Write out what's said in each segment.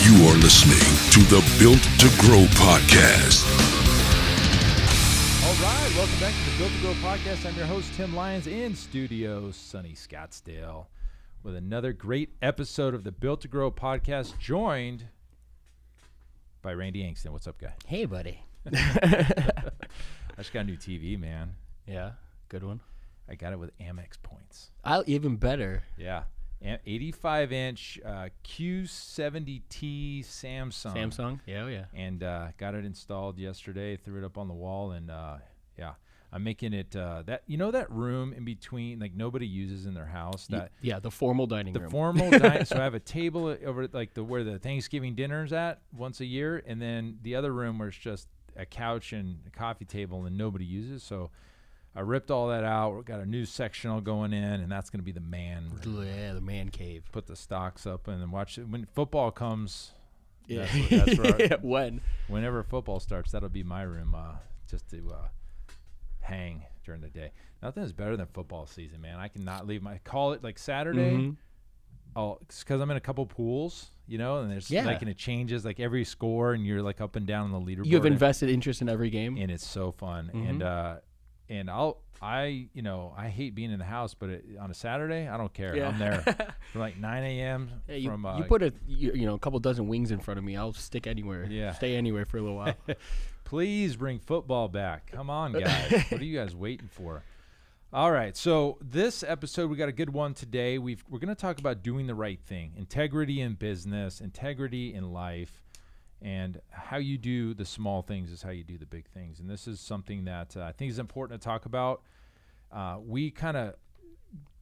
You are listening to the Built to Grow podcast. All right, welcome back to the Built to Grow podcast. I'm your host, Tim Lyons, in studio, sunny Scottsdale, with another great episode of the Built to Grow podcast, joined by Randy Angston. What's up, guy? Hey, buddy. I just got a new TV, man. Yeah, good one. I got it with Amex points. Even better. Yeah. 85-inch Q70T Samsung. Samsung? Yeah, oh yeah. And got it installed yesterday, threw it up on the wall, and yeah. I'm making it that room in between, like nobody uses in their house. The formal dining room. The formal dining. So I have a table over like where the Thanksgiving dinner's at once a year, and then the other room where it's just a couch and a coffee table and nobody uses. So I ripped all that out. We've got a new sectional going in, and that's going to be the man. Yeah, the man cave. Put the stocks up and then watch it. When football comes, Yeah. that's where Whenever football starts, that'll be my room just to hang during the day. Nothing is better than football season, man. I cannot leave call it like Saturday. Because I'm in a couple pools, and there's and it changes like every score, and you're like up and down on the leaderboard. You have invested interest in every game, and it's so fun. And I hate being in the house, but on a Saturday, I don't care. Yeah. I'm there from like 9 a.m. You from put a couple dozen wings in front of me, I'll stick anywhere. Yeah. Stay anywhere for a little while. Please bring football back. Come on, guys. What are you guys waiting for? All right. So this episode, we got a good one today. We're going to talk about doing the right thing, integrity in business, integrity in life, and how you do the small things is how you do the big things. And this is something that I think is important to talk about. We kind of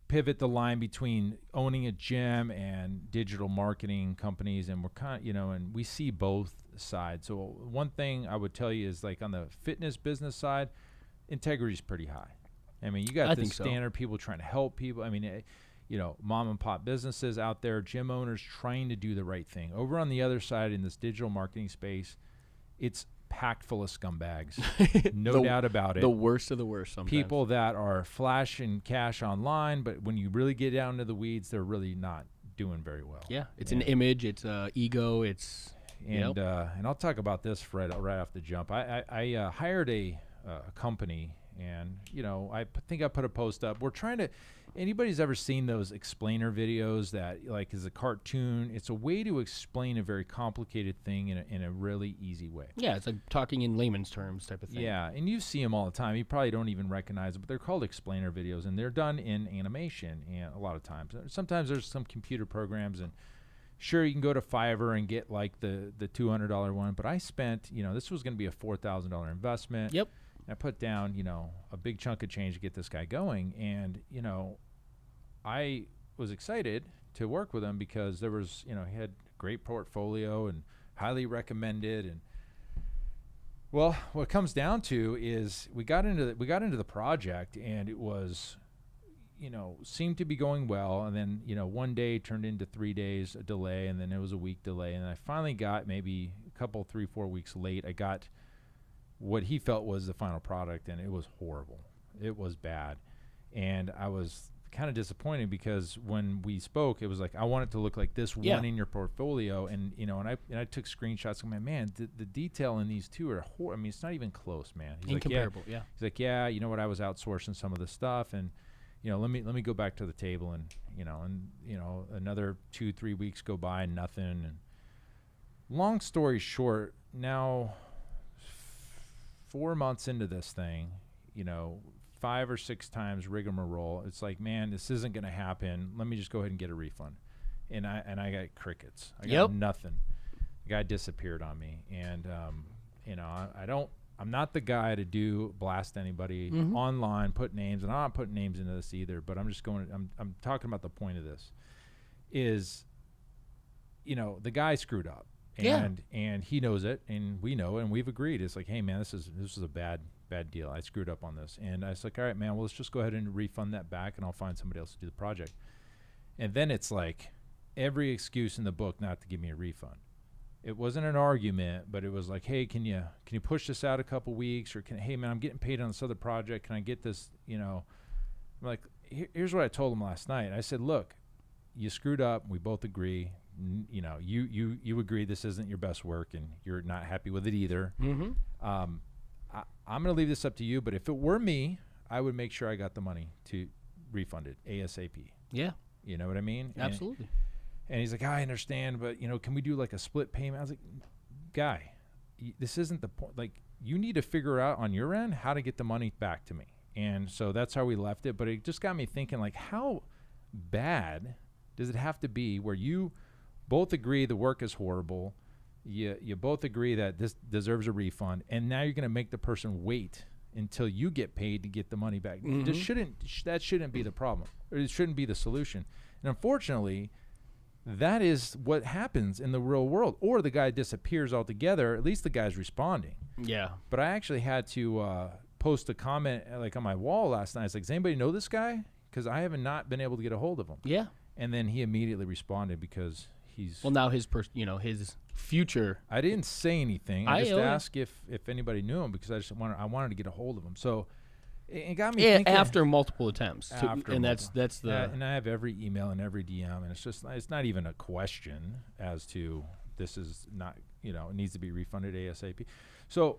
pivot the line between owning a gym and digital marketing companies, and we're kind of, and we see both sides. So one thing I would tell you is like on the fitness business side, integrity is pretty high. I mean, you got the standard people trying to help people. I mean, mom and pop businesses out there, gym owners trying to do the right thing. Over on the other side in this digital marketing space, it's packed full of scumbags. No doubt about it. The worst of the worst sometimes. People that are flashing cash online, but when you really get down to the weeds, they're really not doing very well. Yeah, it's an image, it's ego, it's... And I'll talk about this right off the jump. I hired a company, and I think I put a post up. We're trying to. Anybody's ever seen those explainer videos that like is a cartoon? It's a way to explain a very complicated thing in a really easy way. Yeah, it's like talking in layman's terms type of thing. Yeah, and you see them all the time. You probably don't even recognize them, but they're called explainer videos, and they're done in animation. And a lot of times, sometimes there's some computer programs and. Sure, you can go to Fiverr and get like the $200 one, but I spent, this was going to be a $4,000 investment. Yep. And I put down, a big chunk of change to get this guy going. And, I was excited to work with him because there was, he had great portfolio and highly recommended. And well, what it comes down to is we got into the project, and it was, seemed to be going well. And then, one day turned into 3 days a delay, and then it was a week delay. And I finally got maybe a couple, 3-4 weeks late. I got what he felt was the final product, and it was horrible. It was bad. And I was kind of disappointed because when we spoke, it was like, I want it to look like this one in your portfolio. And, and I took screenshots. I'm like, man, the detail in these two are horrible. I mean, it's not even close, man. He's incomparable. Like, He's like, yeah, you know what? I was outsourcing some of the stuff, and, let me go back to the table, and another 2-3 weeks go by and nothing. And long story short, now 4 months into this thing, 5 or 6 times rigmarole. It's like, man, this isn't going to happen. Let me just go ahead and get a refund. And I got crickets. I got nothing. The guy disappeared on me, and I'm not the guy to blast anybody online, put names, and I'm not putting names into this either, but I'm talking about the point of this is, the guy screwed up, and he knows it, and we know it, and we've agreed. It's like, hey man, this is a bad deal. I screwed up on this. And I was like, all right, man, well, let's just go ahead and refund that back, and I'll find somebody else to do the project. And then it's like every excuse in the book not to give me a refund. It wasn't an argument, but it was like, hey, can you push this out a couple weeks? Or hey, man, I'm getting paid on this other project. Can I get this, I'm like, here's what I told him last night. I said, look, you screwed up. We both agree. you agree this isn't your best work and you're not happy with it either. Mm-hmm. I'm going to leave this up to you, but if it were me, I would make sure I got the money to refund it ASAP. Yeah, You know what I mean? absolutely. And he's like, I understand, but can we do like a split payment? I was like, guy, this isn't the point. Like, you need to figure out on your end how to get the money back to me. And so that's how we left it. But it just got me thinking, like, how bad does it have to be where you both agree the work is horrible, you both agree that this deserves a refund, and now you're going to make the person wait until you get paid to get the money back? Mm-hmm. That shouldn't be the problem, or it shouldn't be the solution. And unfortunately, that is what happens in the real world. Or the guy disappears altogether. At least the guy's responding. Yeah. But I actually had to post a comment like on my wall last night. It's like, does anybody know this guy? Because I have not been able to get a hold of him. Yeah. And then he immediately responded because he's. Well, now his future. I didn't say anything. I just yeah. asked if anybody knew him because I wanted to get a hold of him. So it got me Yeah, thinking. after multiple attempts. And that's the. and I have every email and every DM, and it's not even a question as to this is not, it needs to be refunded ASAP. So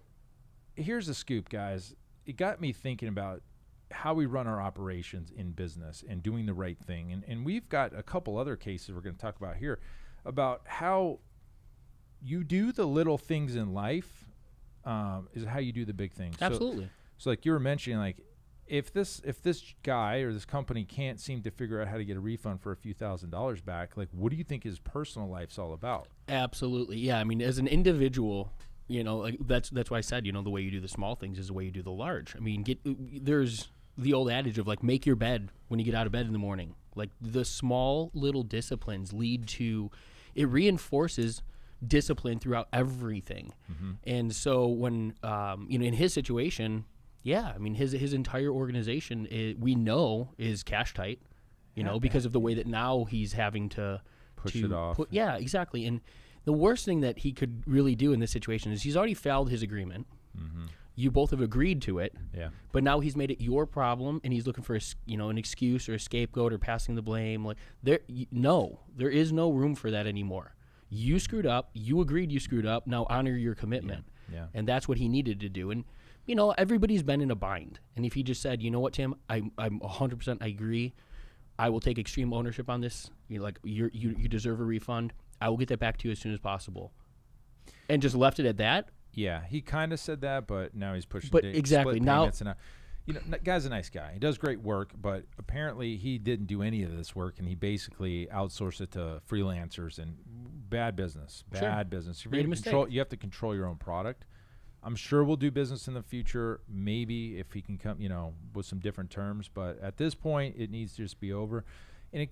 here's the scoop, guys. It got me thinking about how we run our operations in business and doing the right thing. And we've got a couple other cases we're going to talk about here about how you do the little things in life is how you do the big things. Absolutely. So like you were mentioning, like if this guy or this company can't seem to figure out how to get a refund for a few $1,000s back, like what do you think his personal life's all about? Absolutely. Yeah. I mean, as an individual, like that's why I said, the way you do the small things is the way you do the large. I mean, there's the old adage of like, make your bed when you get out of bed in the morning. Like the small little disciplines it reinforces discipline throughout everything. Mm-hmm. And so when, in his situation, yeah, I mean, his entire organization we know is cash tight, because of the way that now he's having to push it off. Yeah, exactly. And the worst thing that he could really do in this situation is he's already filed his agreement. Mm-hmm. You both have agreed to it. Yeah. But now he's made it your problem, and he's looking for an excuse or a scapegoat or passing the blame. Like there is no room for that anymore. You screwed up. You agreed you screwed up. Now honor your commitment. Yeah. And that's what he needed to do. And everybody's been in a bind. And if he just said, you know what, Tim, I'm 100%. I agree. I will take extreme ownership on this. You deserve a refund. I will get that back to you as soon as possible. And just left it at that. Yeah, he kind of said that, but now he's pushing. But exactly now, guy's a nice guy. He does great work, but apparently he didn't do any of this work, and he basically outsourced it to freelancers and bad business. Bad business. Made a mistake. You have to control your own product. I'm sure we'll do business in the future. Maybe if he can come, with some different terms. But at this point, it needs to just be over. And it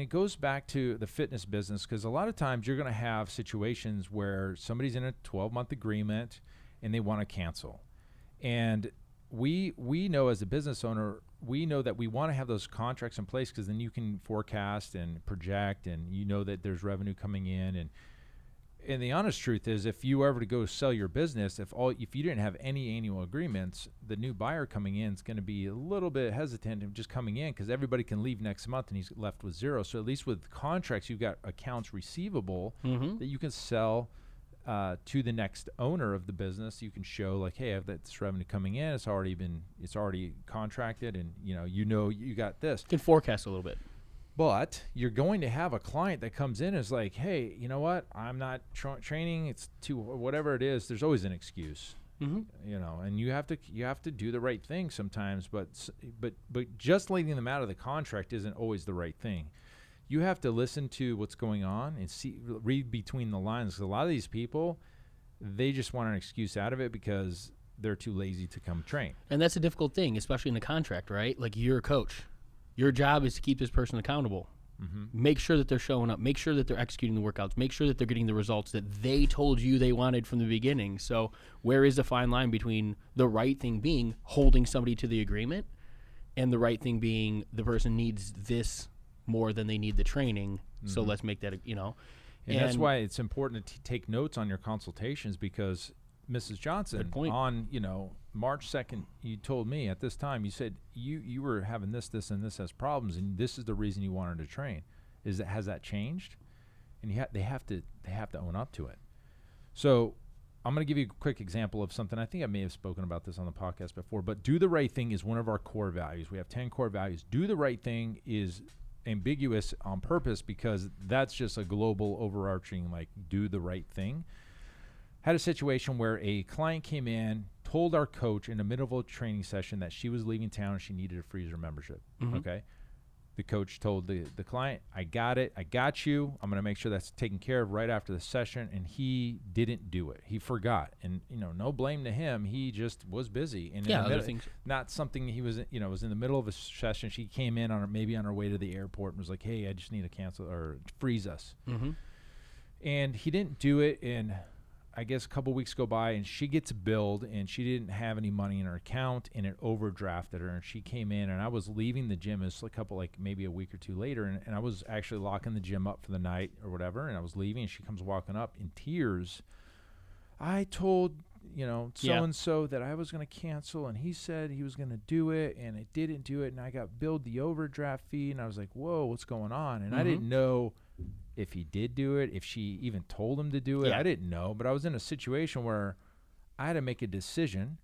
goes back to the fitness business, because a lot of times you're going to have situations where somebody's in a 12-month agreement and they want to cancel. And we know as a business owner, we know that we want to have those contracts in place because then you can forecast and project, and you know that there's revenue coming in. And the honest truth is, if you were ever to go sell your business, if you didn't have any annual agreements, the new buyer coming in is going to be a little bit hesitant of just coming in because everybody can leave next month and he's left with zero. So at least with contracts, you've got accounts receivable that you can sell to the next owner of the business. You can show like, hey, I have this revenue coming in. It's already contracted, and you got this. You can forecast a little bit. But you're going to have a client that comes in and is like, hey, you know what? I'm not training. It's too whatever it is. There's always an excuse, and you have to do the right thing sometimes. But just letting them out of the contract isn't always the right thing. You have to listen to what's going on and read between the lines. Because a lot of these people, they just want an excuse out of it because they're too lazy to come train. And that's a difficult thing, especially in a contract, right? Like, you're a coach. Your job is to keep this person accountable. Mm-hmm. Make sure that they're showing up. Make sure that they're executing the workouts. Make sure that they're getting the results that they told you they wanted from the beginning. So where is the fine line between the right thing being holding somebody to the agreement and the right thing being the person needs this more than they need the training? Mm-hmm. So let's make that, And that's why it's important to take notes on your consultations, because Mrs. Johnson, on March 2nd, you told me at this time, you said you were having this, and this as problems, and this is the reason you wanted to train. Has that changed? and they have to own up to it. So I'm going to give you a quick example of something. I think I may have spoken about this on the podcast before, but do the right thing is one of our core values. We have 10 core values. Do the right thing is ambiguous on purpose because that's just a global overarching, like, do the right thing. Had a situation where a client came in, told our coach in the middle of a training session that she was leaving town and she needed a freezer membership. Okay. The coach told the client, I got it. I got you. I'm going to make sure that's taken care of right after the session. And he didn't do it. He forgot. And, no blame to him. He just was busy. And other things. Not something he was, was in the middle of a session. She came in maybe on her way to the airport and was like, hey, I just need to cancel or freeze us. And he didn't do it. And I guess a couple weeks go by and she gets billed and she didn't have any money in her account and it overdrafted her, and she came in and I was leaving the gym. It's maybe a week or two later, and I was actually locking the gym up for the night or whatever, and I was leaving and she comes walking up in tears. I told so-and-so that I was going to cancel, and he said he was going to do it, and it didn't do it, and I got billed the overdraft fee. And I was like, whoa, what's going on? And I didn't know if he did do it, if she even told him to do it. I didn't know, but I was in a situation where I had to make a decision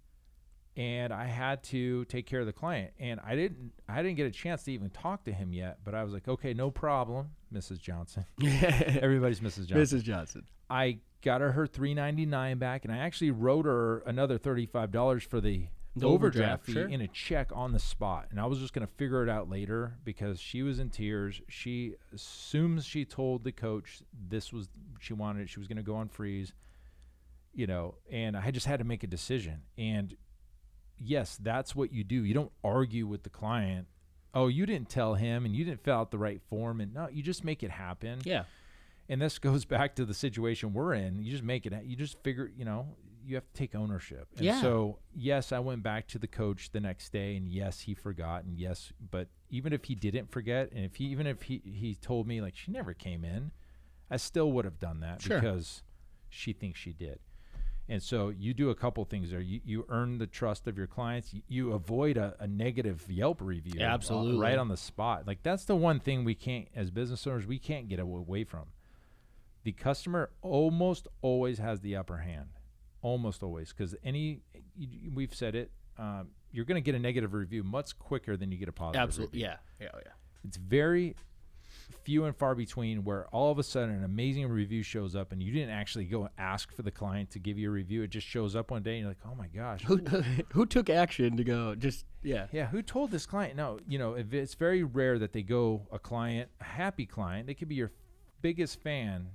and I had to take care of the client. And I didn't get a chance to even talk to him yet, but I was like, okay, no problem, Mrs. Johnson. Everybody's Mrs. Johnson. Mrs. Johnson. I got her $3.99 back, and I actually wrote her another $35 for the overdraft fee in a check on the spot. And I was just going to figure it out later because she was in tears. She assumes she told the coach she wanted it. She was going to go on freeze, and I just had to make a decision. And yes, that's what you do. You don't argue with the client. Oh, you didn't tell him and you didn't fill out the right form. And no, you just make it happen. Yeah. And this goes back to the situation we're in. You just make it, you just figure, you have to take ownership. And so, yes, I went back to the coach the next day, and yes, he forgot, and yes, but even if he didn't forget, and even if he told me, like, she never came in, I still would have done that because she thinks she did. And so you do a couple things there. You earn the trust of your clients. You avoid a negative Yelp review. Absolutely. Right on the spot. Like, that's the one thing we can't, as business owners, we can't get away from. The customer almost always has the upper hand. Almost always, because we've said it, you're going to get a negative review much quicker than you get a positive review. Yeah. It's very few and far between where all of a sudden an amazing review shows up and you didn't actually go ask for the client to give you a review. It just shows up one day and you're like, oh my gosh. Who took action to go Yeah, who told this client? No, it's very rare that they go a happy client. They could be your biggest fan.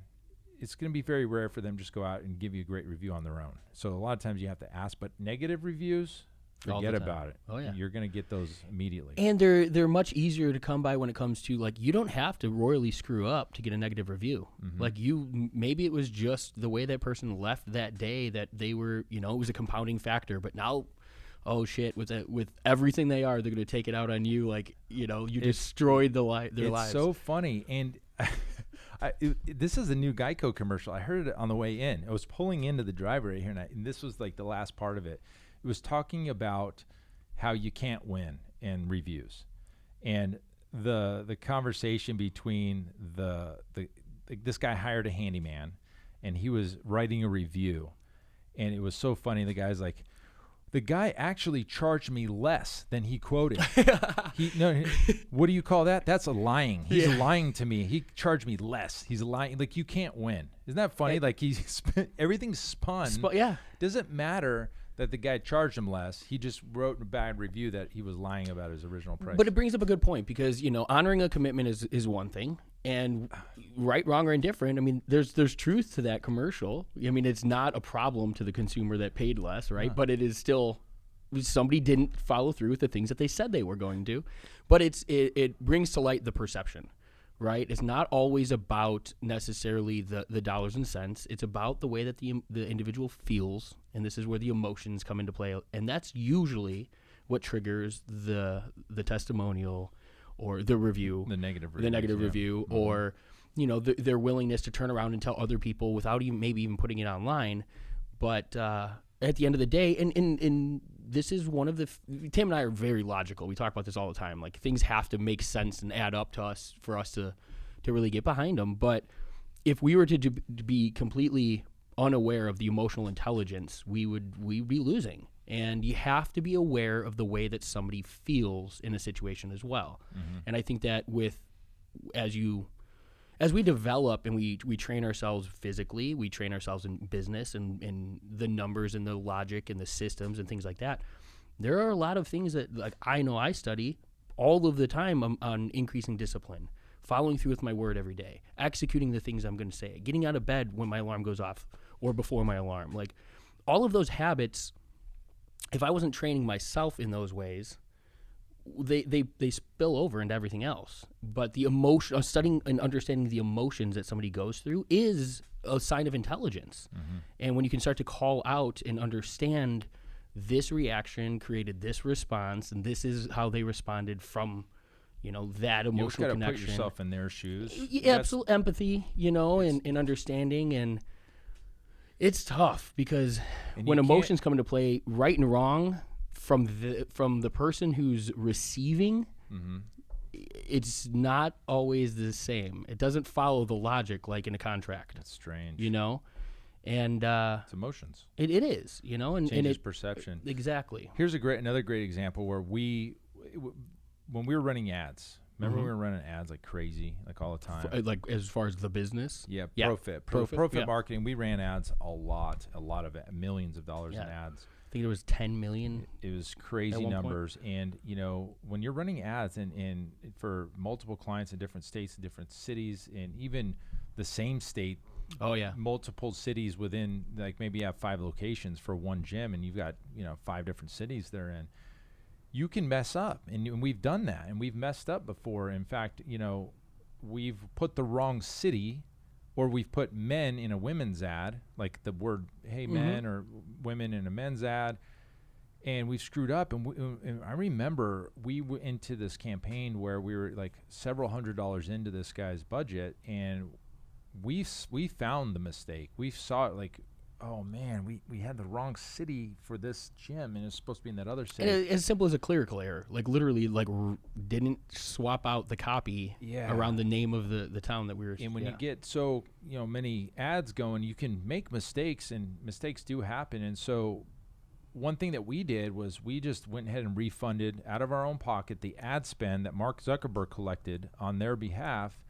It's going to be very rare for them to just go out and give you a great review on their own. So a lot of times you have to ask, but negative reviews, forget about it. Oh yeah, you're going to get those immediately. And they're much easier to come by when it comes to, like, you don't have to royally screw up to get a negative review. Like, maybe it was just the way that person left that day that they were, it was a compounding factor. But now, oh shit, with everything they're going to take it out on you. Like, you destroyed their lives. It's so funny. And this is a new Geico commercial. I heard it on the way in. I was pulling into the driveway right here, and this was like the last part of it. It was talking about how you can't win in reviews, and the conversation between this guy hired a handyman, and he was writing a review, and it was so funny. The guy's like, the guy actually charged me less than he quoted. What do you call that? That's a lying. He's lying to me. He charged me less. He's lying. Like, you can't win. Isn't that funny? Like, everything's spun. Doesn't matter that the guy charged him less. He just wrote a bad review that he was lying about his original price. But it brings up a good point because, honoring a commitment is one thing. And right, wrong, or indifferent, I mean, there's truth to that commercial. I mean, it's not a problem to the consumer that paid less, right? But it is still, somebody didn't follow through with the things that they said they were going to. But it brings to light the perception, right? It's not always about necessarily the dollars and cents. It's about the way that the individual feels, and this is where the emotions come into play. And that's usually what triggers the testimonial or the review, the negative review, or their willingness to turn around and tell other people without maybe even putting it online. But at the end of the day, and this is one of Tim and I are very logical. We talk about this all the time. Like, things have to make sense and add up to us for us to really get behind them. But if we were to be completely unaware of the emotional intelligence, we'd be losing. And you have to be aware of the way that somebody feels in a situation as well. And I think that as we develop and we train ourselves physically, we train ourselves in business and the numbers and the logic and the systems and things like that. There are a lot of things that like I know I study all of the time on increasing discipline, following through with my word every day, executing the things I'm going to say, getting out of bed when my alarm goes off or before my alarm. Like all of those habits, if I wasn't training myself in those ways, they spill over into everything else. But the emotion, studying and understanding the emotions that somebody goes through is a sign of intelligence. And when you can start to call out and understand this reaction created this response, and this is how they responded from, that emotional you connection. Put yourself in their shoes. Yeah, absolute empathy, and understanding, and it's tough because when emotions come into play, right and wrong from the person who's receiving, it's not always the same. It doesn't follow the logic like in a contract. That's strange. And it's emotions. It is, and Changes perception. Exactly. Here's another great example where when we were running ads. Remember we were running ads like crazy, like all the time. Like as far as the business? Yeah, yeah. Profit marketing. We ran ads a lot of it, millions of dollars in ads. I think it was 10 million. It was crazy numbers. And, when you're running ads and for multiple clients in different states and different cities and even the same state, multiple cities within, like maybe you have 5 locations for one gym and you've got, 5 different cities they're in. You can mess up, and we've done that, and we've messed up before. In fact, we've put the wrong city, or we've put men in a women's ad, like the word "hey men" or women in a men's ad, and we've screwed up. And I remember we went into this campaign where we were like several $100s into this guy's budget, and we found the mistake. We saw it like, oh man, we had the wrong city for this gym, and it's supposed to be in that other city. And as simple as a clerical error, like literally, didn't swap out the copy around the name of the town that we were. And when you get so many ads going, you can make mistakes, and mistakes do happen. And so, one thing that we did was we just went ahead and refunded out of our own pocket the ad spend that Mark Zuckerberg collected on their behalf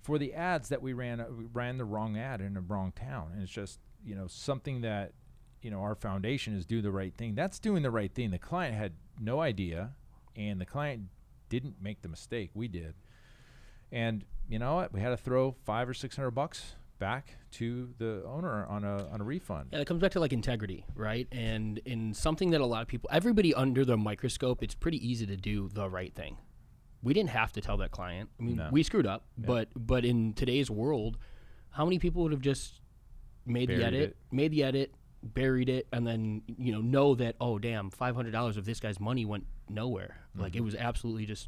for the ads that we ran. We ran the wrong ad in the wrong town, and it's just. Something that, our foundation is do the right thing. That's doing the right thing. The client had no idea, and the client didn't make the mistake. We did. And you know what? We had to throw $500 or $600 back to the owner on a refund. Yeah, it comes back to like integrity, right? And in something that a lot of people, everybody under the microscope, it's pretty easy to do the right thing. We didn't have to tell that client. I mean, we screwed up, but in today's world, how many people would have just made the edit, buried it, and then know that, oh damn, $500 of this guy's money went nowhere. Like it was absolutely just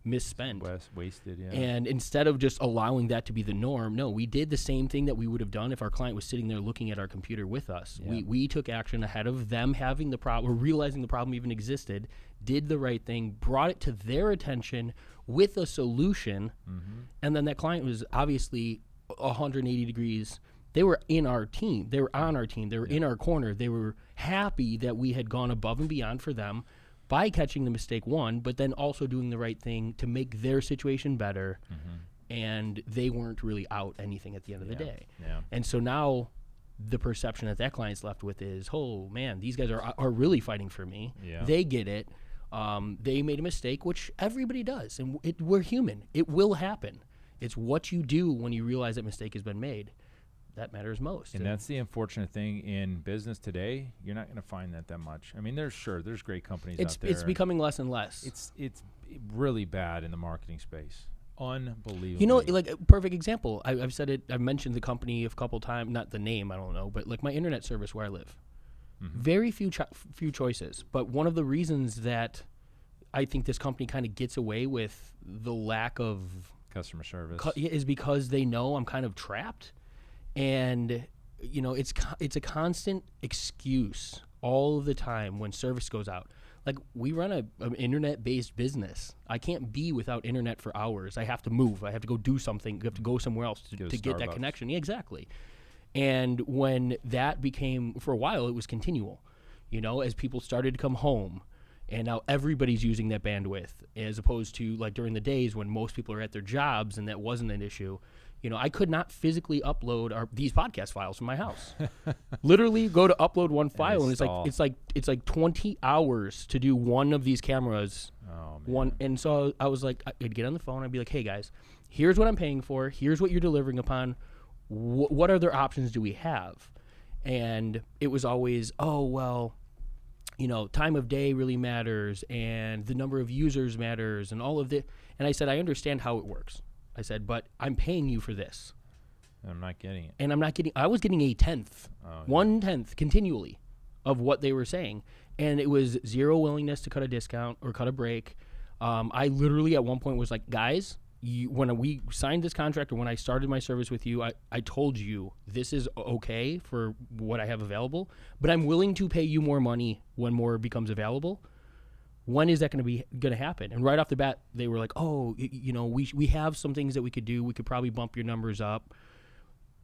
misspent, wasted. And instead of just allowing that to be the norm, no, we did the same thing that we would have done if our client was sitting there looking at our computer with us. We took action ahead of them having the problem, or realizing the problem even existed, did the right thing, brought it to their attention with a solution, and then that client was obviously 180 degrees. They were in our team. They were on our team. They were in our corner. They were happy that we had gone above and beyond for them by catching the mistake, one, but then also doing the right thing to make their situation better. And they weren't really out anything at the end of the day. And so now the perception that client's left with is, oh man, these guys are really fighting for me. They get it. They made a mistake, which everybody does. And we're human. It will happen. It's what you do when you realize that mistake has been made that matters most. And that's the unfortunate thing in business today. You're not going to find that much. I mean, there's great companies out there. It's becoming less and less. It's really bad in the marketing space. Unbelievable. Like a perfect example. I've said it. I've mentioned the company a couple times. Not the name, I don't know, but like my internet service where I live. Very few choices. But one of the reasons that I think this company kind of gets away with the lack of customer service is because they know I'm kind of trapped. And, it's a constant excuse all the time when service goes out. Like, we run an internet-based business. I can't be without internet for hours. I have to move. I have to go do something. You have to go somewhere else to get that connection. Yeah, exactly. And when that became, for a while, it was continual. You know, as people started to come home, and now everybody's using that bandwidth, as opposed to like during the days when most people are at their jobs and that wasn't an issue. You know, I could not physically upload these podcast files from my house. Literally, go to upload one file, and it's like 20 hours to do one of these cameras. Oh, man. And so I was like, I'd get on the phone, I'd be like, hey guys, here's what I'm paying for. Here's what you're delivering upon. What other options do we have? And it was always, oh well, you know, time of day really matters, and the number of users matters, and all of that. And I said, I understand how it works. I said, but I'm paying you for this. I'm not getting it. And I was getting a 1/10, 1/10 continually of what they were saying. And it was zero willingness to cut a discount or cut a break. I literally at one point was like, guys, when we signed this contract or when I started my service with you, I told you this is okay for what I have available, but I'm willing to pay you more money when more becomes available. When is that going to happen? And right off the bat, they were like, oh, you know, we have some things that we could do. We could probably bump your numbers up.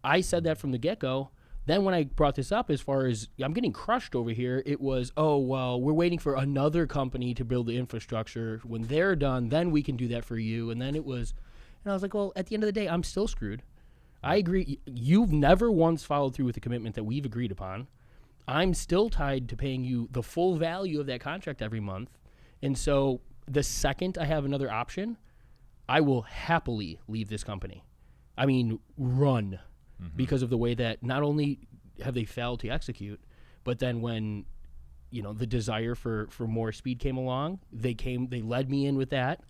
I said that from the get-go. Then when I brought this up, as far as I'm getting crushed over here, it was, oh, well, we're waiting for another company to build the infrastructure. When they're done, then we can do that for you. And then it was, and I was like, well, at the end of the day, I'm still screwed. I agree. You've never once followed through with the commitment that we've agreed upon. I'm still tied to paying you the full value of that contract every month. And so the second I have another option, I will happily leave this company. I mean, run, because of the way that not only have they failed to execute, but then when, you know, the desire for more speed came along, they led me in with that.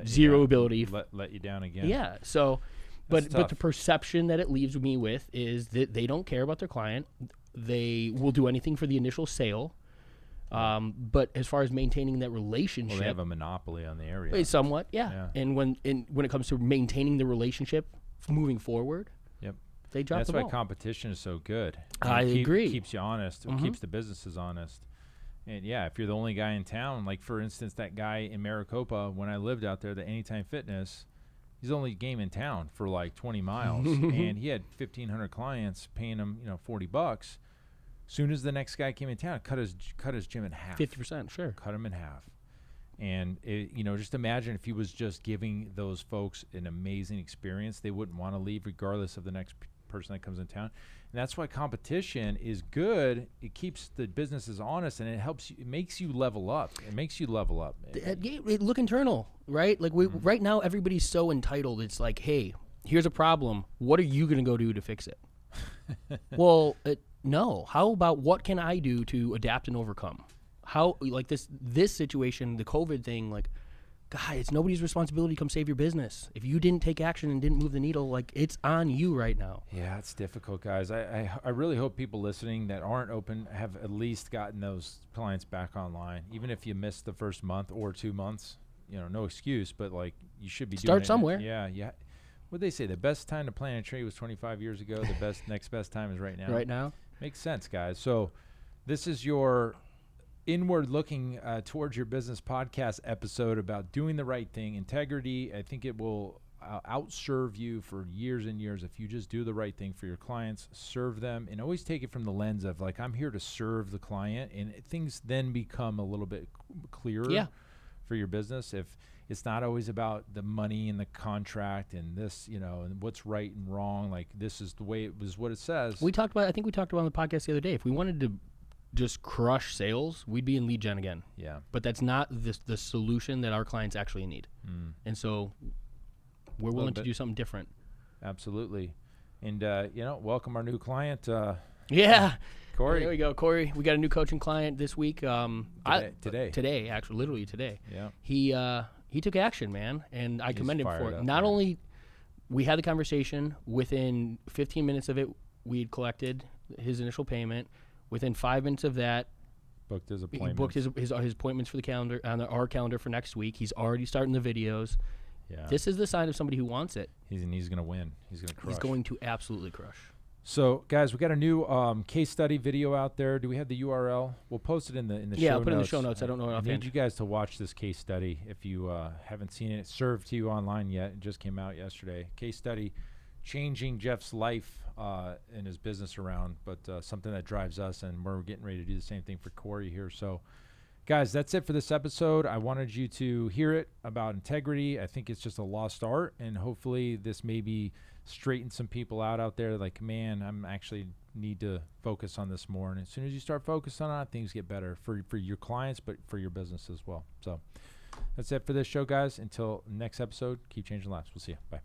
Zero ability. Let you down again. Yeah. So, but the perception that it leaves me with is that they don't care about their client. They will do anything for the initial sale. But as far as maintaining that relationship, well, they have a monopoly on the area. Somewhat, yeah. And when it comes to maintaining the relationship moving forward, they drop the ball. That's why competition is so good. I agree. It keeps you honest. It keeps the businesses honest. And yeah, if you're the only guy in town, like for instance, that guy in Maricopa, when I lived out there, the Anytime Fitness, he's the only game in town for like 20 miles, and he had 1,500 clients paying him, you know, $40. Soon as the next guy came in town, cut his gym in half. 50%, sure. Cut him in half. And, you know, just imagine if he was just giving those folks an amazing experience, they wouldn't want to leave regardless of the next person that comes in town. And that's why competition is good. It keeps the businesses honest, and it helps you. It makes you level up. Look internal, right? Like right now, everybody's so entitled. It's like, hey, here's a problem. What are you going to go do to fix it? Well, no. How about what can I do to adapt and overcome? How, like this situation, the COVID thing, like, God, it's nobody's responsibility to come save your business. If you didn't take action and didn't move the needle, like, it's on you right now. Yeah, it's difficult, guys. I really hope people listening that aren't open have at least gotten those clients back online. Even if you missed the first month or 2 months, you know, no excuse, but like you should be start somewhere. Yeah. What'd they say? The best time to plant a tree was 25 years ago. The next best time is right now. Right now. Makes sense, guys. So this is your inward looking towards your business podcast episode about doing the right thing, integrity. I think it will outserve you for years and years if you just do the right thing for your clients, serve them, and always take it from the lens of like, I'm here to serve the client, and things then become a little bit clearer for your business. If it's not always about the money and the contract and this, you know, and what's right and wrong, like this is the way it was, what it says. I think we talked about on the podcast the other day, if we wanted to just crush sales, we'd be in lead gen again. Yeah. But that's not the solution that our clients actually need. And so we're willing to do something different. Absolutely. And, you know, welcome our new client. Corey. There we go. Corey, we got a new coaching client this week. Today, actually, literally today. Yeah. He took action, man, and I commend him for it. Not there. only we had the conversation, within 15 minutes of it, we'd collected his initial payment. Within 5 minutes of that, booked his appointments. He booked his appointments for the calendar on our calendar for next week. He's already starting the videos. Yeah. This is the sign of somebody who wants it. He's going to win. He's going to crush. He's going to absolutely crush. So, guys, we got a new case study video out there. Do we have the URL? We'll post it in the show notes. Yeah, I'll put it in the show notes. I don't know I offhand. need you guys to watch this case study if you haven't seen it. It's served to you online yet. It just came out yesterday. Case study changing Jeff's life and his business around, but something that drives us, and we're getting ready to do the same thing for Corey here. So, guys, that's it for this episode. I wanted you to hear it about integrity. I think it's just a lost art, and hopefully this maybe straighten some people out there like, man, I'm actually need to focus on this more. And as soon as you start focusing on it, things get better for your clients, but for your business as well. So that's it for this show, guys. Until next episode, keep changing lives. We'll see you. Bye.